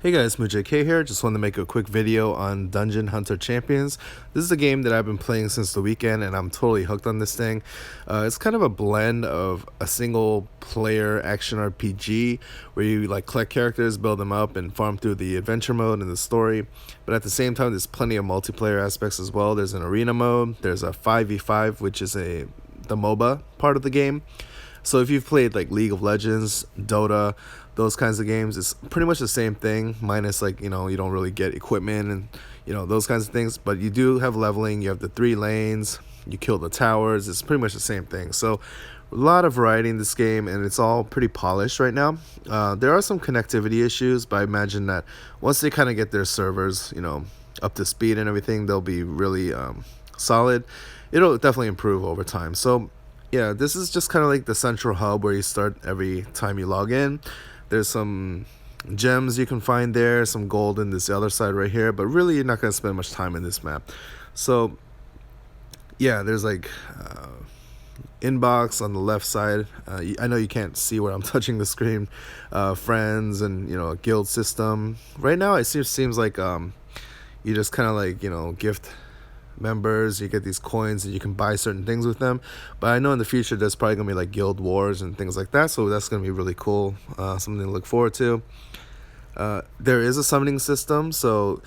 Hey guys, MuJK here. Just wanted to make a quick video on Dungeon Hunter Champions. This is a game that I've been playing since the weekend and I'm totally hooked on this thing. It's kind of a blend of a single player action RPG where you like collect characters, build them up, and farm through the adventure mode and the story. But at the same time, there's plenty of multiplayer aspects as well. There's an arena mode, there's a 5v5, which is the MOBA part of the game. So if you've played like League of Legends, Dota, those kinds of games, it's pretty much the same thing, minus like, you don't really get equipment and, those kinds of things. But you do have leveling, you have the 3 lanes, you kill the towers, it's pretty much the same thing. So a lot of variety in this game and it's all pretty polished right now. There are some connectivity issues, but I imagine that once they kind of get their servers, up to speed and everything, they'll be really solid. It'll definitely improve over time. So yeah, this is just kind of like the central hub where you start every time you log in. There's some gems you can find there, some gold in this other side right here, but really you're not going to spend much time in this map. So yeah, there's like inbox on the left side. I know you can't see where I'm touching the screen. Friends and a guild system. Right now it seems like you just kind of like gift members, you get these coins and you can buy certain things with them. But I know in the future there's probably gonna be like guild wars and things like that, so that's gonna be really cool, something to look forward to. There is a summoning system, so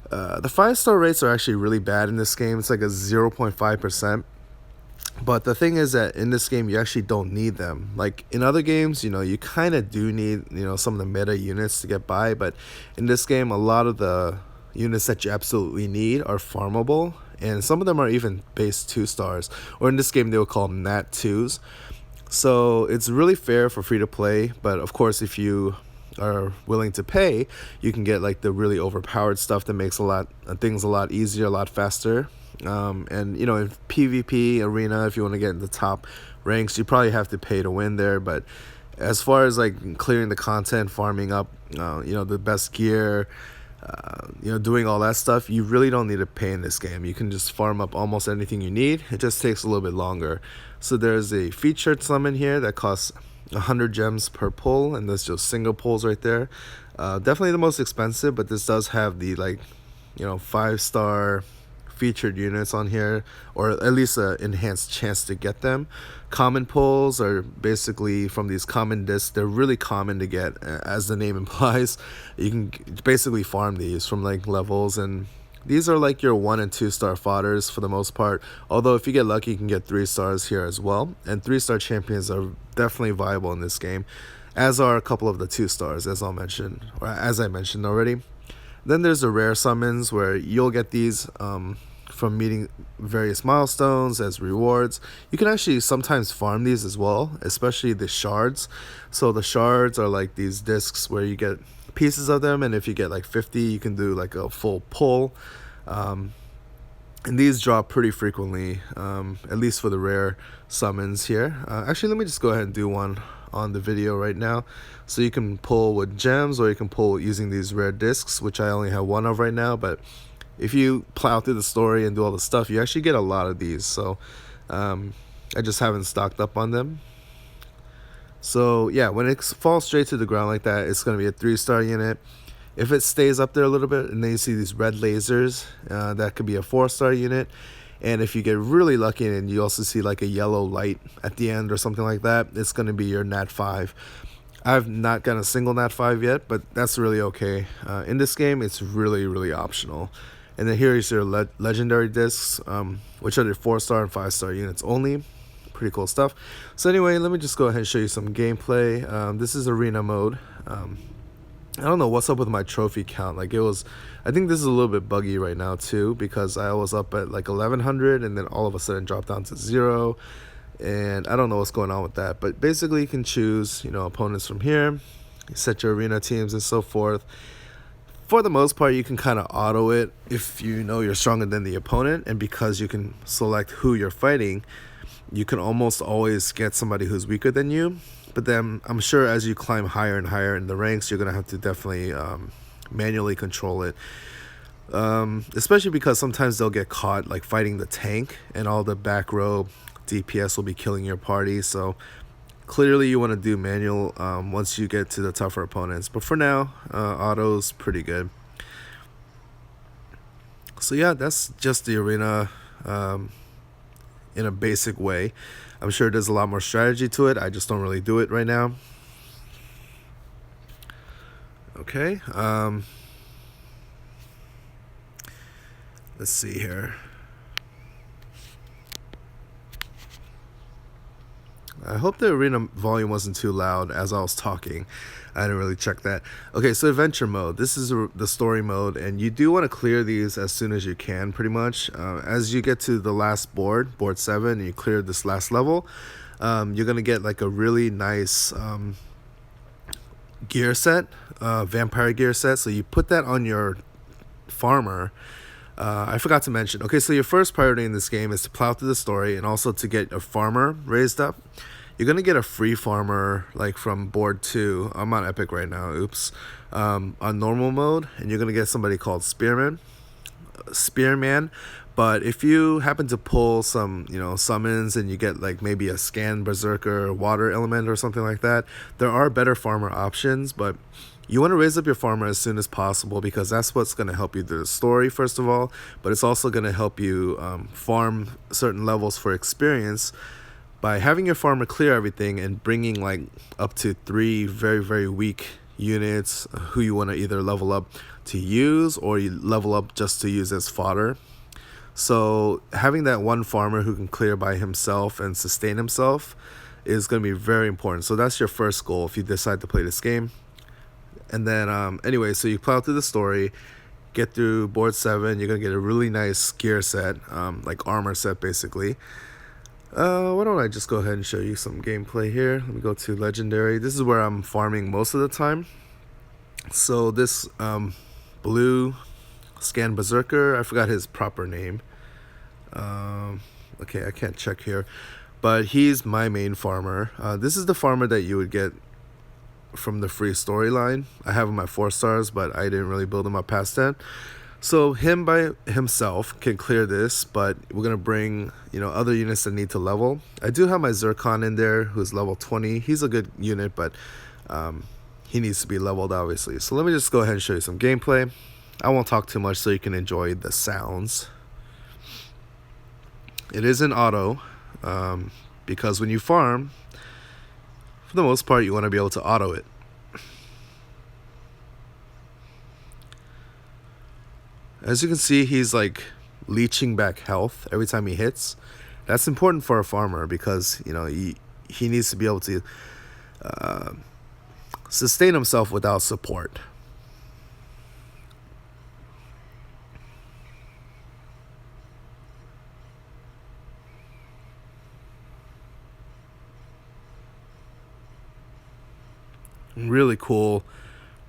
the 5-star rates are actually really bad in this game. It's like a 0.5%. But the thing is that in this game you actually don't need them. Like in other games, you kind of do need some of the meta units to get by, but in this game a lot of the units that you absolutely need are farmable, and some of them are even base 2 stars, or in this game they would call them nat 2s. So it's really fair for free to play, but of course if you are willing to pay, you can get like the really overpowered stuff that makes things a lot easier, a lot faster. And in PvP arena, if you want to get in the top ranks, you probably have to pay to win there. But as far as like clearing the content, farming up the best gear, doing all that stuff, you really don't need to pay in this game. You can just farm up almost anything you need. It just takes a little bit longer. So there's a featured summon here that costs 100 gems per pull, and there's just single pulls right there. Definitely the most expensive, but this does have the 5-star featured units on here, or at least an enhanced chance to get them. Common pulls are basically from these common discs. They're really common to get, as the name implies. You can basically farm these from like levels, and these are like your 1 and 2 star fodders for the most part, although if you get lucky you can get 3 stars here as well. And 3-star champions are definitely viable in this game, as are a couple of the 2 stars, as I mentioned already. Then there's the rare summons where you'll get these from meeting various milestones as rewards. You can actually sometimes farm these as well, especially the shards. So the shards are like these discs where you get pieces of them, and if you get like 50 you can do like a full pull. And these drop pretty frequently, at least for the rare summons here. Actually, let me just go ahead and do one on the video right now. So you can pull with gems, or you can pull using these rare discs, which I only have one of right now. But if you plow through the story and do all the stuff, you actually get a lot of these. So I just haven't stocked up on them. So yeah, when it falls straight to the ground like that, it's going to be a 3-star unit. If it stays up there a little bit and then you see these red lasers, that could be a 4-star unit. And if you get really lucky and you also see like a yellow light at the end or something like that, it's going to be your nat 5. I've not gotten a single nat 5 yet, but that's really okay. In this game, it's really, really optional. And then here is your legendary discs, which are the 4-star and 5-star units only. Pretty cool stuff. So anyway, let me just go ahead and show you some gameplay. This is arena mode. I don't know what's up with my trophy count. I think this is a little bit buggy right now too, because I was up at like 1100 and then all of a sudden dropped down to 0. And I don't know what's going on with that. But basically you can choose, opponents from here. You set your arena teams and so forth. For the most part, you can kind of auto it if you know you're stronger than the opponent. And because you can select who you're fighting, you can almost always get somebody who's weaker than you. But then I'm sure as you climb higher and higher in the ranks, you're going to have to definitely manually control it. Especially because sometimes they'll get caught like fighting the tank, and all the back row DPS will be killing your party. So Clearly, you want to do manual once you get to the tougher opponents. But for now, auto's pretty good. So yeah, that's just the arena in a basic way. I'm sure there's a lot more strategy to it. I just don't really do it right now. Okay. Let's see here. I hope the arena volume wasn't too loud as I was talking. I didn't really check that. Okay, so adventure mode. This is the story mode, and you do want to clear these as soon as you can, pretty much. As you get to the last board 7, and you clear this last level, you're going to get like a really nice gear set, vampire gear set. So you put that on your farmer. I forgot to mention. Okay, so your first priority in this game is to plow through the story and also to get a farmer raised up. You're gonna get a free farmer like from board 2. I'm on epic right now. Oops. On normal mode, and you're gonna get somebody called Spearman. But if you happen to pull some, summons, and you get like maybe a scan berserker, water element, or something like that, there are better farmer options. But you want to raise up your farmer as soon as possible, because that's what's going to help you through the story, first of all, but it's also going to help you farm certain levels for experience by having your farmer clear everything and bringing like up to 3 very, very weak units who you want to either level up to use, or you level up just to use as fodder. So having that one farmer who can clear by himself and sustain himself is going to be very important. So that's your first goal if you decide to play this game. And then anyway, so you plow through the story, get through board 7. You're going to get a really nice gear set, like armor set basically. Why don't I just go ahead and show you some gameplay here. Let me go to legendary. This is where I'm farming most of the time. So this blue scan berserker, I forgot his proper name. Okay, I can't check here, but he's my main farmer. This is the farmer that you would get from the free storyline. I have him at 4 stars, but I didn't really build him up past 10. So him by himself can clear this, but we're gonna bring other units that need to level. I do have my Zircon in there, who's level 20. He's a good unit, but he needs to be leveled, obviously. So let me just go ahead and show you some gameplay. I won't talk too much so you can enjoy the sounds. It is in auto, because when you farm, for the most part, you want to be able to auto it. As you can see, he's like leeching back health every time he hits. That's important for a farmer because he needs to be able to sustain himself without support. Really cool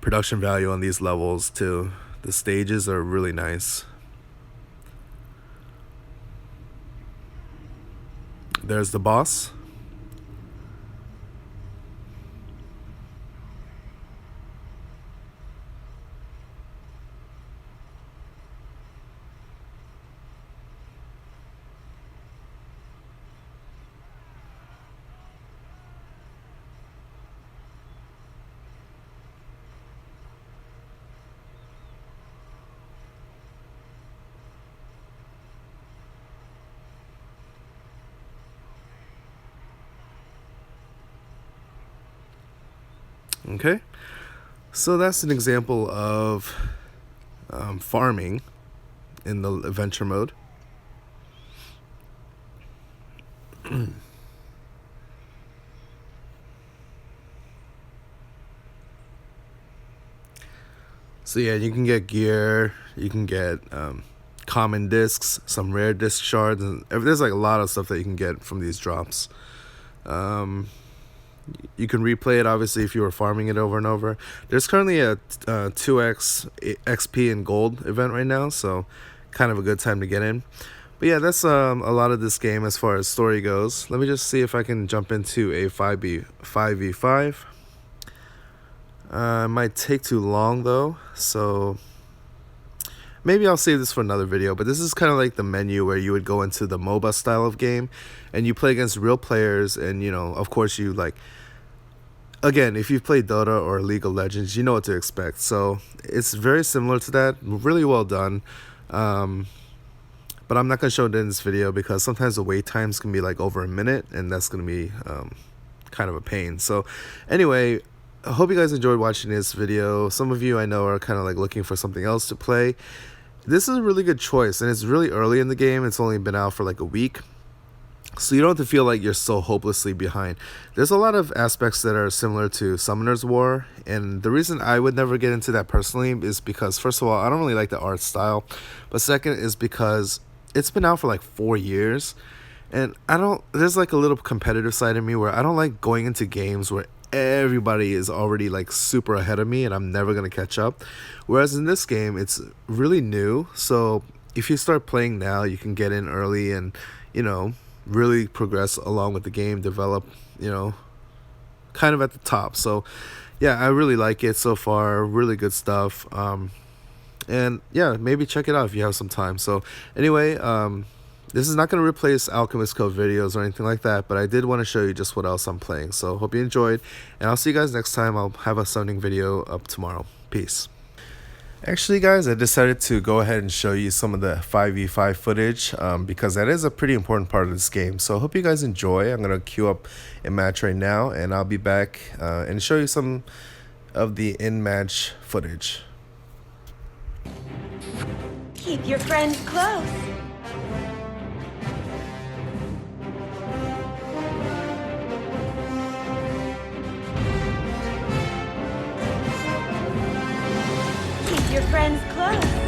production value on these levels too. The stages are really nice. There's the boss. Okay, so that's an example of farming in the adventure mode. So yeah, you can get gear, you can get common discs, some rare disc shards, and there's like a lot of stuff that you can get from these drops. You can replay it, obviously, if you were farming it over and over. There's currently a 2x XP and gold event right now, so kind of a good time to get in. But yeah, that's a lot of this game as far as story goes. Let me just see if I can jump into a 5v5. It might take too long, though, so maybe I'll save this for another video, but this is kind of like the menu where you would go into the MOBA style of game and you play against real players, and you know, of course, you like, again, if you've played Dota or League of Legends, you know what to expect. So it's very similar to that, really well done. But I'm not going to show it in this video because sometimes the wait times can be like over a minute, and that's going to be kind of a pain. So anyway, I hope you guys enjoyed watching this video. Some of you I know are kind of like looking for something else to play. This is a really good choice, and it's really early in the game. It's only been out for like a week, so you don't have to feel like you're so hopelessly behind. There's a lot of aspects that are similar to Summoner's War, and the reason I would never get into that personally is because, first of all, I don't really like the art style, but second is because it's been out for like 4 years, and there's like a little competitive side of me where I don't like going into games where everybody is already like super ahead of me and I'm never going to catch up. Whereas in this game, it's really new, so if you start playing now, you can get in early and, you know, really progress along with the game, develop, you know, kind of at the top. So yeah, I really like it so far. Really good stuff. And yeah, maybe check it out if you have some time. So anyway, this is not going to replace Alchemist Code videos or anything like that, but I did want to show you just what else I'm playing. So hope you enjoyed, and I'll see you guys next time. I'll have a summoning video up tomorrow. Peace. Actually, guys, I decided to go ahead and show you some of the 5v5 footage because that is a pretty important part of this game. So I hope you guys enjoy. I'm going to queue up a match right now, and I'll be back and show you some of the in-match footage. Keep your friends close. Keep your friends close.